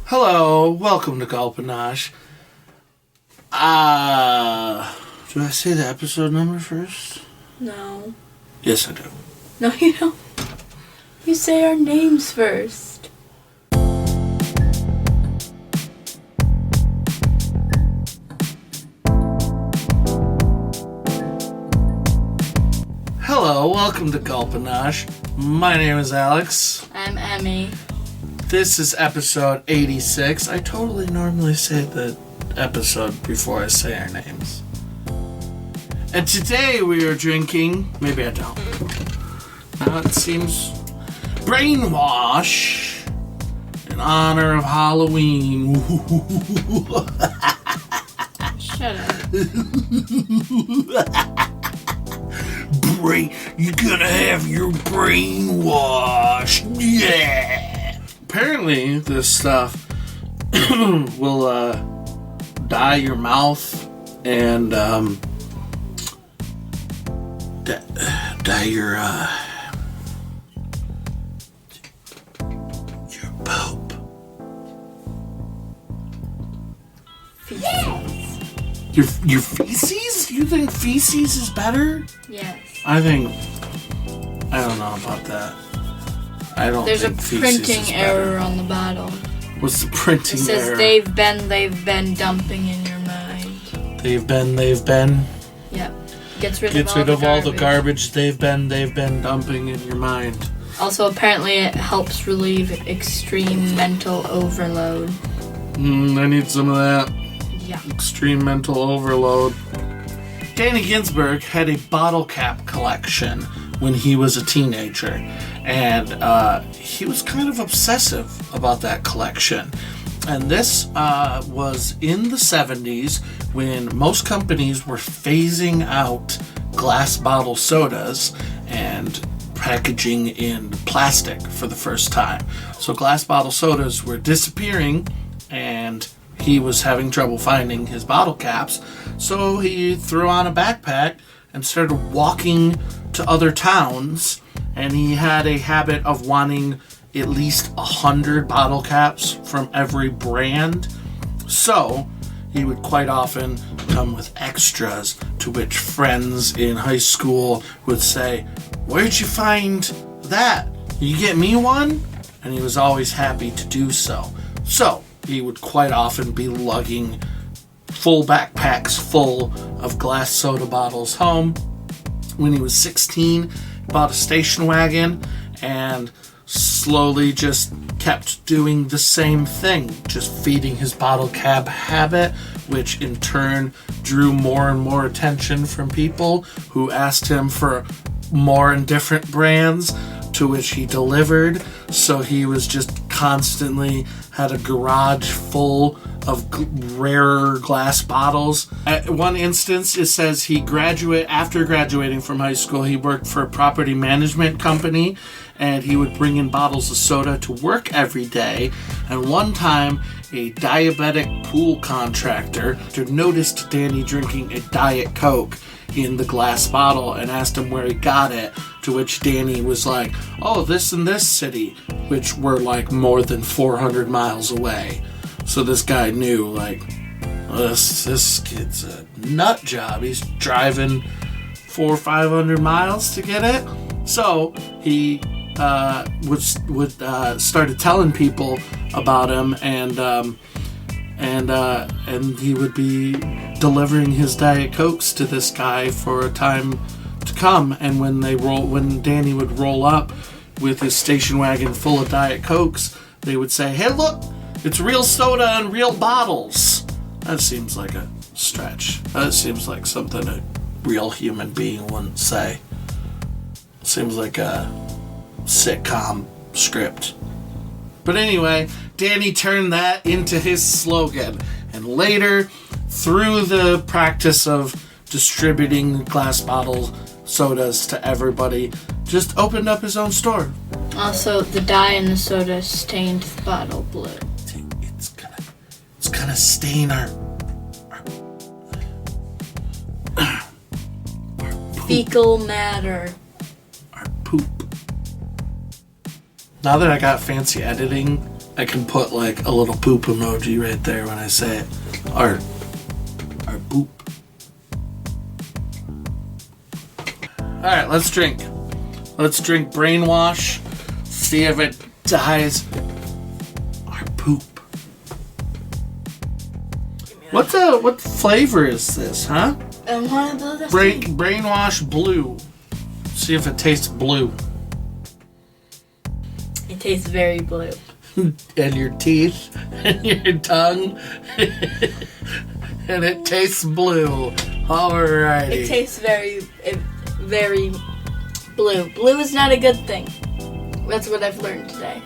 Hello, welcome to Gulpanash. Do I say the episode number first? No. Yes, I do. No, you don't. You say our names first. Hello, welcome to Gulpanash. My name is Alex. I'm Emmy. This is episode 86. I totally normally say the episode before I say our names. And today we are drinking, maybe I don't. Now it seems Brainwash in honor of Halloween. Shut up. You're gonna have your brainwash. Yeah. Apparently, this stuff will dye your mouth and dye your poop. Feces. Your feces? You think feces is better? Yes. I don't know about that. I don't There's think a printing error on the bottle. What's the printing error? It says they've been dumping in your mind. They've been. Yep. Gets rid of all the garbage they've been dumping in your mind. Also, apparently it helps relieve extreme mental overload. I need some of that. Yeah. Extreme mental overload. Danny Ginsberg had a bottle cap collection when he was a teenager, and he was kind of obsessive about that collection. And this was in the 70s when most companies were phasing out glass bottle sodas and packaging in plastic for the first time. So glass bottle sodas were disappearing, and he was having trouble finding his bottle caps. So he threw on a backpack and started walking to other towns, and he had a habit of wanting at least 100 bottle caps from every brand. So he would quite often come with extras, to which friends in high school would say, "Where'd you find that? You get me one?" And he was always happy to do so. So he would quite often be lugging full backpacks full of glass soda bottles home. When he was 16, he bought a station wagon and slowly just kept doing the same thing, just feeding his bottle cap habit, which in turn drew more and more attention from people who asked him for more and different brands, to which he delivered. So he was just constantly had a garage full of rarer glass bottles. At one instance, it says after graduating from high school, he worked for a property management company, and he would bring in bottles of soda to work every day. And one time, a diabetic pool contractor noticed Danny drinking a Diet Coke in the glass bottle and asked him where he got it, to which Danny was like, "Oh, this and this city," which were like more than 400 miles away. So this guy knew, like, this kid's a nut job. He's driving 400 or 500 miles to get it. So he started telling people about him, and he would be delivering his Diet Cokes to this guy for a time to come. And when Danny would roll up with his station wagon full of Diet Cokes, they would say, "Hey, look, it's real soda in real bottles." That seems like a stretch. That seems like something a real human being wouldn't say. Seems like a sitcom script. But anyway, Danny turned that into his slogan, and later, through the practice of distributing glass bottle sodas to everybody, just opened up his own store. Also, the dye in the soda stained the bottle blue. It's gonna stain our fecal matter. Our poop. Now that I got fancy editing I can put like a little poop emoji right there when I say it. Or boop. Alright, let's drink. Let's drink Brainwash. See if it dies our poop. What flavor is this, huh? And one of those Brainwash blue. See if it tastes blue. It tastes very blue. And your teeth and your tongue. And it tastes blue. Alrighty. It tastes very blue. Blue is not a good thing. That's what I've learned today.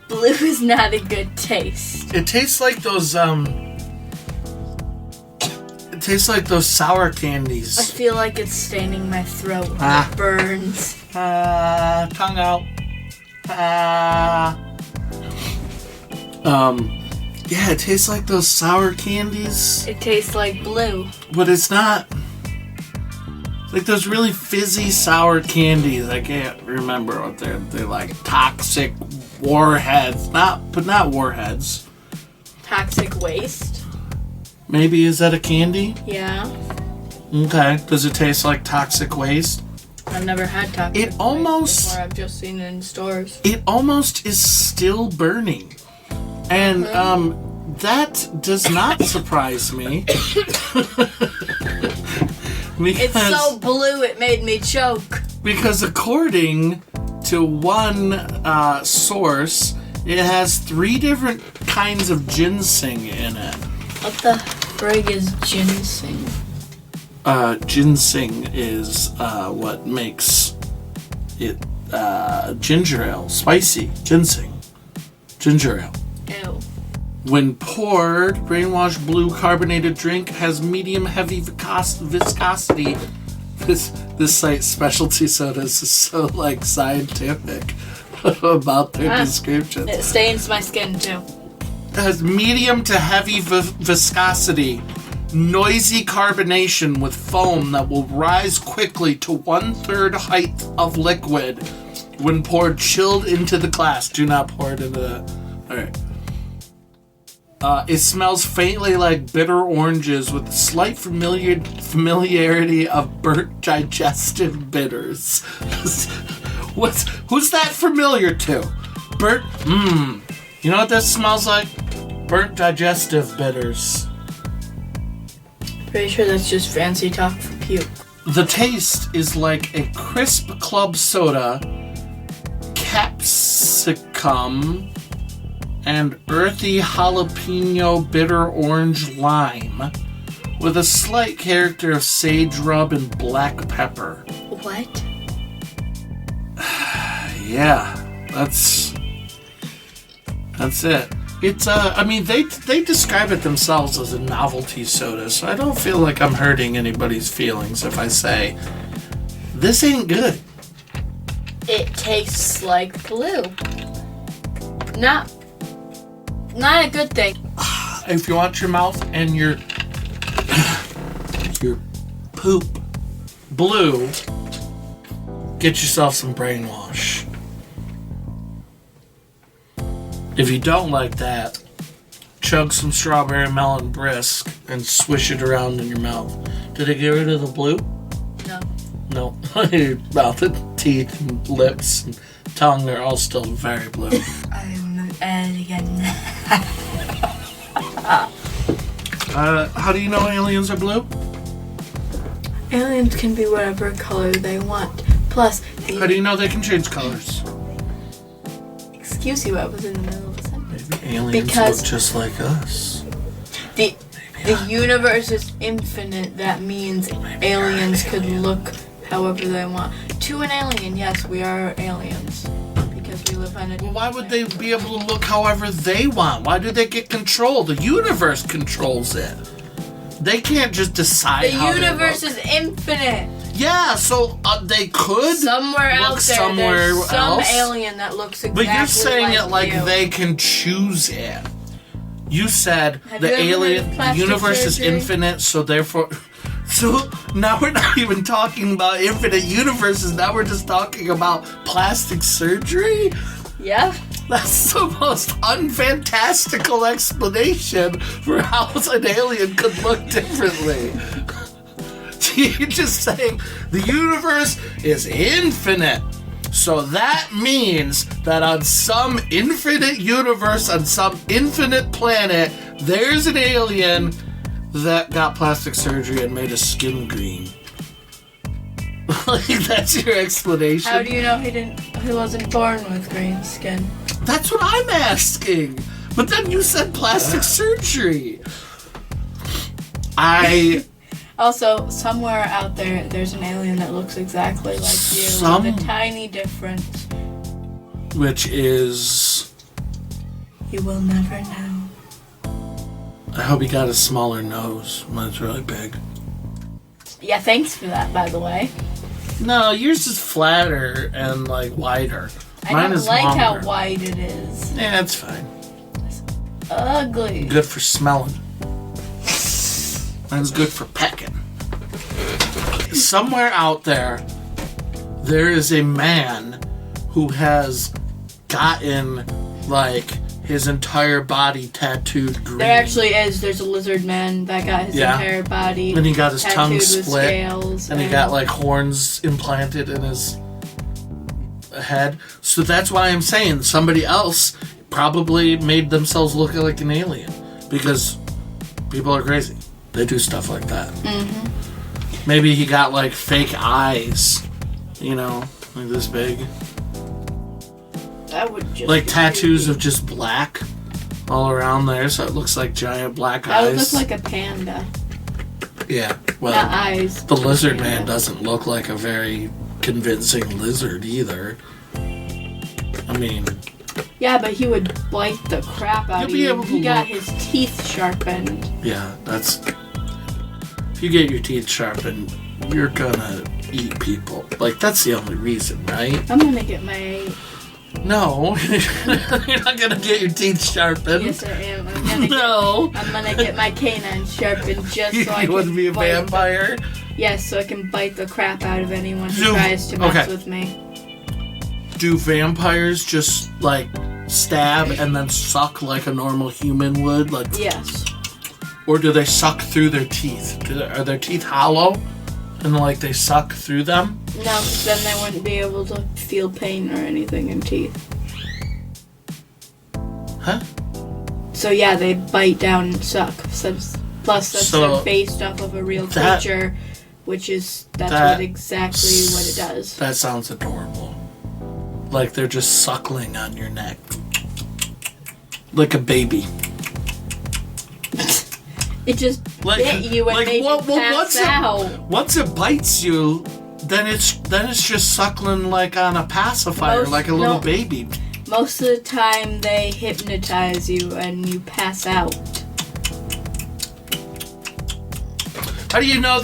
Blue is not a good taste. It tastes like those It tastes like those sour candies. I feel like it's staining my throat. It burns. Tongue out. Yeah, it tastes like those sour candies. It tastes like blue. But it's not. Like those really fizzy sour candies. I can't remember what they're like. Toxic warheads. Not warheads. Toxic waste. Maybe, is that a candy? Yeah. Okay. Does it taste like toxic waste? I've never had toxic waste before. I've just seen it in stores. It almost is still burning. And that does not surprise me. It's so blue it made me choke. Because according to one source, it has 3 different kinds of ginseng in it. What the frig is ginseng? Ginseng is what makes it ginger ale, spicy ginseng. Ginger ale. Ew. When poured, Brainwash Blue carbonated drink has medium heavy viscosity. This site's specialty sodas is so like scientific about their descriptions. It stains my skin too. It has medium to heavy viscosity, noisy carbonation with foam that will rise quickly to 1/3 height of liquid when poured chilled into the glass. Do not pour it into the... Alright. It smells faintly like bitter oranges with a slight familiarity of burnt digestive bitters. Who's that familiar to? Burnt... You know what this smells like? Burnt digestive bitters. Pretty sure that's just fancy talk for puke. The taste is like a crisp club soda, capsicum, and earthy jalapeno bitter orange lime, with a slight character of sage rub and black pepper. What? Yeah, that's it. It's I mean they describe it themselves as a novelty soda, so I don't feel like I'm hurting anybody's feelings if I say this ain't good. It tastes like blue. Not a good thing. If you want your mouth and your poop blue, get yourself some Brainwash. If you don't like that, chug some strawberry melon brisk and swish it around in your mouth. Did it get rid of the blue? No. Your mouth and teeth and lips and tongue, they're all still very blue. How do you know aliens are blue? Aliens can be whatever color they want. Plus, how do you know they can change colors? Excuse you, I was in the middle of a sentence. Maybe aliens look just like us. The universe is infinite. That means aliens could look however they want. To an alien, yes, we are aliens. Because we live on a... Well, why would they be able to look however they want? Why do they get control? The universe controls it. They can't just decide how the they universe look. is infinite. Yeah, so they could somewhere out there. There's some else. Alien that looks exactly like But you're saying it like you. they can choose it. You said the universe is infinite, so therefore So now we're not even talking about infinite universes. Now we're just talking about plastic surgery? Yeah. That's the most unfantastical explanation for how an alien could look differently. You're just saying the universe is infinite. So that means that on some infinite universe, on some infinite planet, there's an alien that got plastic surgery and made his skin green. Like, that's your explanation? How do you know he wasn't born with green skin? That's what I'm asking. But then you said plastic surgery. Also, somewhere out there, there's an alien that looks exactly like you, with a tiny difference. Which is... You will never know. I hope he got a smaller nose. Mine's really big. Yeah, thanks for that, by the way. No, yours is flatter and, like, wider. Mine don't is like longer. how wide it is. Yeah, it's fine. It's ugly. Good for smelling. Mine's good for pecking. Somewhere out there, there is a man who has gotten, like, his entire body tattooed green. There actually is. There's a lizard man that got his entire body and he got his tongue split. Scales and he got, like, horns implanted in his head. So that's why I'm saying somebody else probably made themselves look like an alien. Because people are crazy. They do stuff like that. Mm-hmm. Maybe he got, like, fake eyes. You know, like this big. That would just like tattoos of just black all around there, so it looks like giant black eyes. That would look like a panda. Yeah, well, not eyes. The lizard man doesn't look like a very convincing lizard either. I mean... Yeah, but he would bite the crap out of you. He got his teeth sharpened. Yeah, that's... If you get your teeth sharpened, you're gonna eat people. Like, that's the only reason, right? I'm gonna get my... No, you're not gonna get your teeth sharpened. Yes, I am. I'm gonna get my canines sharpened just so I can. You want to be a vampire? Yes, so I can bite the crap out of anyone who tries to mess with me. Do vampires just like stab and then suck like a normal human would? Like yes. Or do they suck through their teeth? Are their teeth hollow? And like they suck through them? No, because then they wouldn't be able to feel pain or anything in teeth. Huh? So yeah, they bite down and suck. Plus, that's based off of a real creature, that's exactly what it does. That sounds adorable. Like they're just suckling on your neck. Like a baby. It just bit you and made you pass out. Once it bites you, then it's just suckling like on a pacifier, like a little baby. Most of the time, they hypnotize you and you pass out. How do you know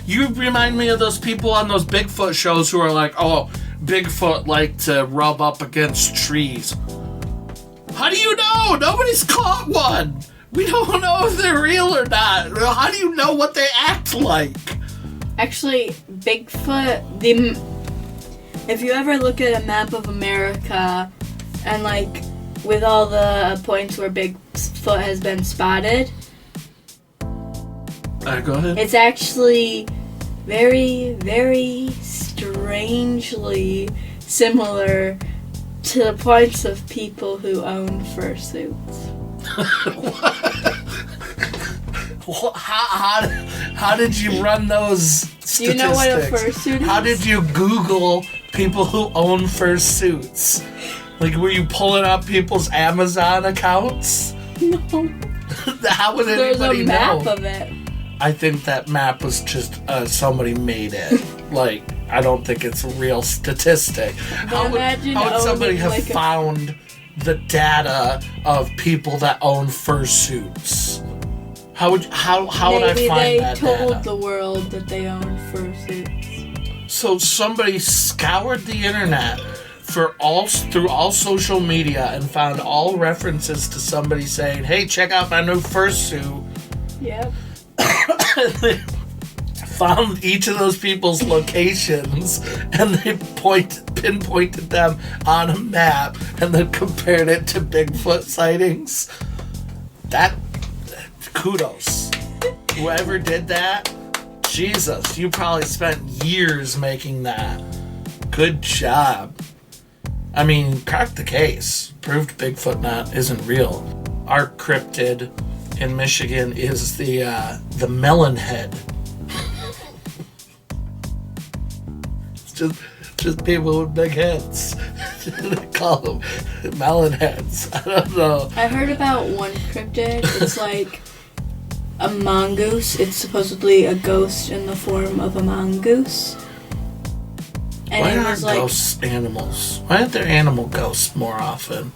you remind me of those people on those Bigfoot shows who are like, oh, Bigfoot like to rub up against trees. How do you know? Nobody's caught one. We don't know if they're real or not. How do you know what they act like? Actually, Bigfoot, if you ever look at a map of America and like with all the points where Bigfoot has been spotted, go ahead. It's actually very, very strangely similar to the points of people who own fursuits. How did you run those statistics? Do you know what a fursuit is? How did you Google people who own fursuits? Like, were you pulling up people's Amazon accounts? No. How would There's anybody a map know? of it. I think that map was just somebody made it. Like, I don't think it's a real statistic. How would somebody have found the data of people that own fursuits? How would I find that data? Maybe they told the world that they own fursuits. So somebody scoured the internet through all social media and found all references to somebody saying, "Hey, check out my new fursuit." Yep. found each of those people's locations and they pinpointed them on a map and then compared it to Bigfoot sightings. That, kudos. Whoever did that, Jesus, you probably spent years making that. Good job. I mean, cracked the case. Proved Bigfoot isn't real. Our cryptid in Michigan is the melon head. It's just people with big heads. They call them melon heads. I don't know. I heard about one cryptid. It's like a mongoose. It's supposedly a ghost in the form of a mongoose. And Why it aren't was like, ghosts animals? Why aren't there animal ghosts more often?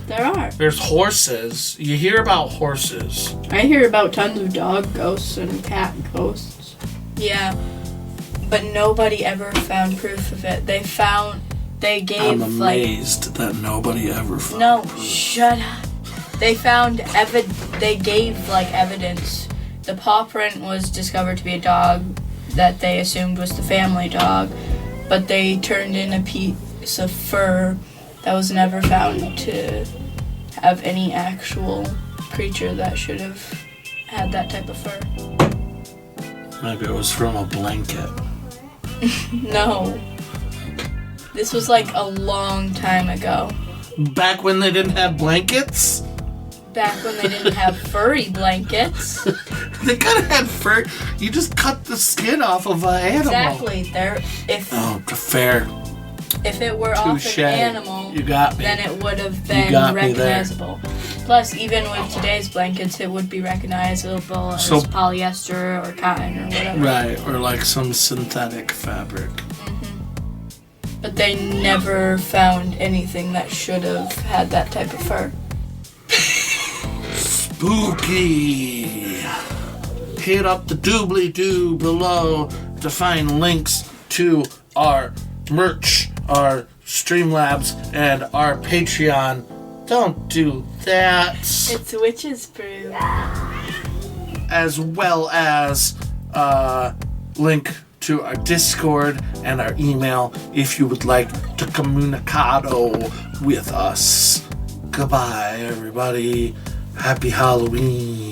there are. There's horses. You hear about horses. I hear about tons of dog ghosts and cat ghosts. Yeah. But nobody ever found proof of it. They gave I'm amazed that nobody ever found proof. Shut up. They found they gave evidence. The paw print was discovered to be a dog that they assumed was the family dog, but they turned in a piece of fur that was never found to have any actual creature that should have had that type of fur. Maybe it was from a blanket. No. This was a long time ago. Back when they didn't have blankets? Back when they didn't have furry blankets. They could have had fur. You just cut the skin off of an animal. Exactly. Fair. If it were off an animal, you got me. then it would have been recognizable. Plus, even with today's blankets, it would be recognizable as polyester or cotton or whatever. Right, or some synthetic fabric. Mm-hmm. But they never found anything that should have had that type of fur. Spooky! Hit up the doobly-doo below to find links to our merch, our Streamlabs, and our Patreon. Don't do that. It's witch's brew. As well as link to our Discord and our email if you would like to communicado with us. Goodbye, everybody. Happy Halloween.